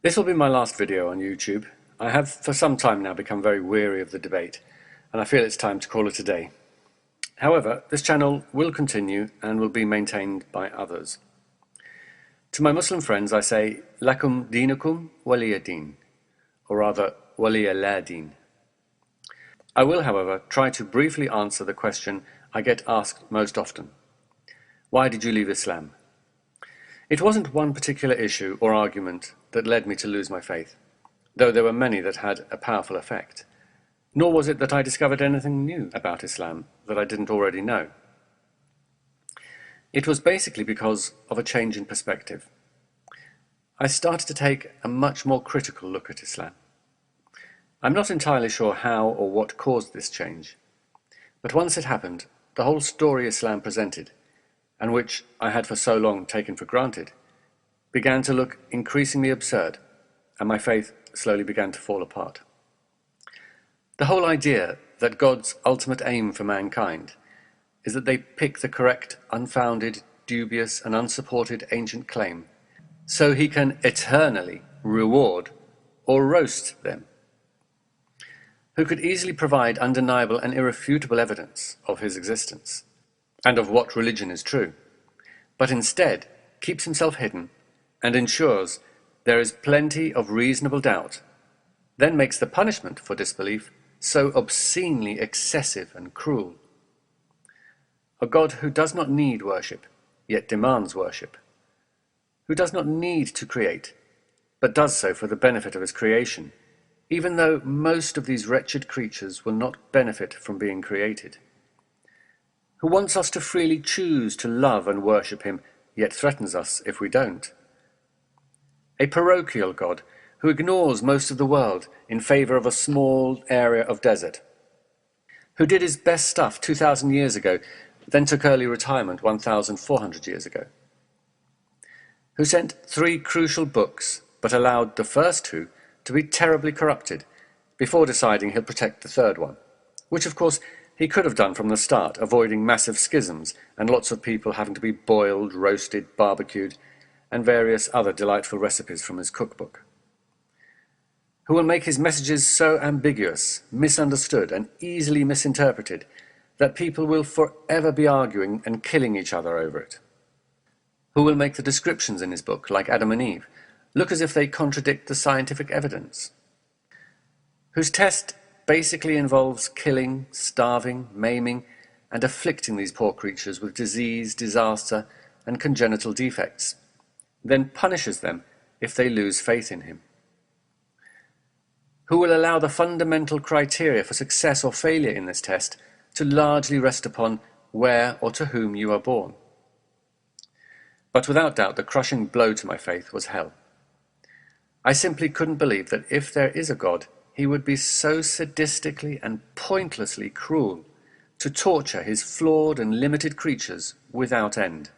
This will be my last video on YouTube. I have for some time now become very weary of the debate, and I feel it's time to call it a day. However, this channel will continue and will be maintained by others. To my Muslim friends I say, Lakum dinukum waliya din, or rather, waliya la din. I will, however, try to briefly answer the question I get asked most often. Why did you leave Islam? It wasn't one particular issue or argument that led me to lose my faith, though there were many that had a powerful effect. Nor was it that I discovered anything new about Islam that I didn't already know. It was basically because of a change in perspective. I started to take a much more critical look at Islam. I'm not entirely sure how or what caused this change, but once it happened, the whole story Islam presented, and which I had for so long taken for granted, began to look increasingly absurd, and my faith slowly began to fall apart. The whole idea that God's ultimate aim for mankind is that they pick the correct, unfounded, dubious, and unsupported ancient claim, so he can eternally reward or roast them, who could easily provide undeniable and irrefutable evidence of his existence, and of what religion is true, but instead keeps himself hidden and ensures there is plenty of reasonable doubt, then makes the punishment for disbelief so obscenely excessive and cruel. A God who does not need worship, yet demands worship, who does not need to create, but does so for the benefit of his creation, even though most of these wretched creatures will not benefit from being created, who wants us to freely choose to love and worship him, yet threatens us if we don't. A parochial God who ignores most of the world in favor of a small area of desert, who did his best stuff 2,000 years ago, then took early retirement 1,400 years ago, who sent 3 crucial books but allowed the first 2 to be terribly corrupted before deciding he'll protect the third one, which of course he could have done from the start, avoiding massive schisms and lots of people having to be boiled, roasted, barbecued, and various other delightful recipes from his cookbook, who will make his messages so ambiguous, misunderstood, and easily misinterpreted that people will forever be arguing and killing each other over it, who will make the descriptions in his book, like Adam and Eve, look as if they contradict the scientific evidence, whose test basically involves killing, starving, maiming, and afflicting these poor creatures with disease, disaster, and congenital defects, then punishes them if they lose faith in him, who will allow the fundamental criteria for success or failure in this test to largely rest upon where or to whom you are born. But without doubt, the crushing blow to my faith was hell. I simply couldn't believe that if there is a God, he would be so sadistically and pointlessly cruel to torture his flawed and limited creatures without end.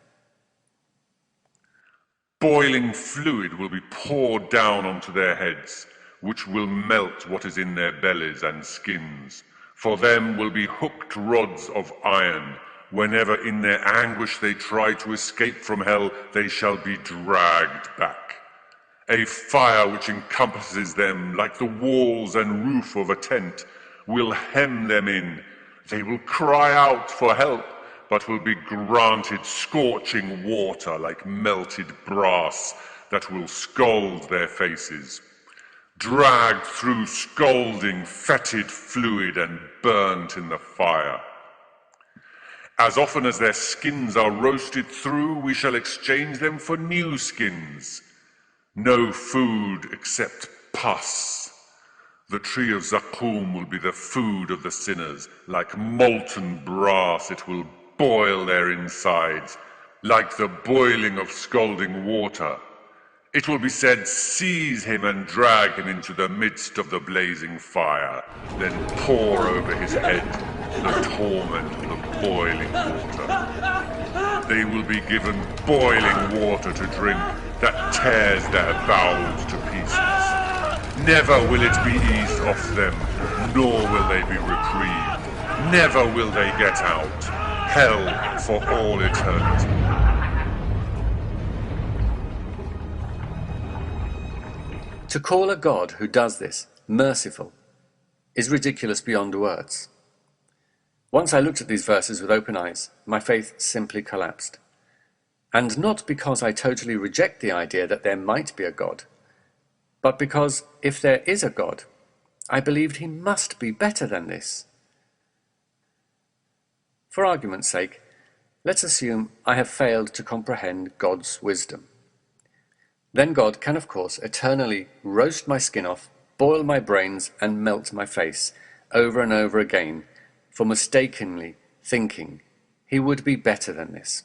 Boiling fluid will be poured down onto their heads, which will melt what is in their bellies and skins. For them will be hooked rods of iron. Whenever in their anguish they try to escape from hell, they shall be dragged back. A fire which encompasses them like the walls and roof of a tent will hem them in. They will cry out for help, but will be granted scorching water like melted brass that will scald their faces, dragged through scalding, fetid fluid and burnt in the fire. As often as their skins are roasted through, we shall exchange them for new skins. No food except pus. The tree of Zaqqum will be the food of the sinners. Like molten brass it will boil their insides, like the boiling of scalding water. It will be said, seize him and drag him into the midst of the blazing fire, then pour over his head the torment of the boiling water. They will be given boiling water to drink that tears their bowels to pieces. Never will it be eased off them, nor will they be reprieved. Never will they get out. Hell for all eternity. To call a God who does this merciful is ridiculous beyond words. Once I looked at these verses with open eyes, my faith simply collapsed. And not because I totally reject the idea that there might be a God, but because if there is a God, I believed he must be better than this. For argument's sake, let's assume I have failed to comprehend God's wisdom. Then God can, of course, eternally roast my skin off, boil my brains, and melt my face over and over again for mistakenly thinking he would be better than this.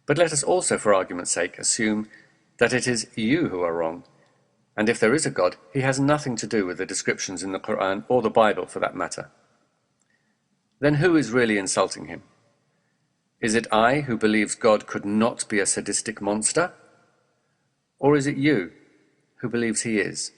But let us also, for argument's sake, assume that it is you who are wrong, and if there is a God, he has nothing to do with the descriptions in the Quran or the Bible for that matter. Then who is really insulting him? Is it I who believes God could not be a sadistic monster? Or is it you who believes he is?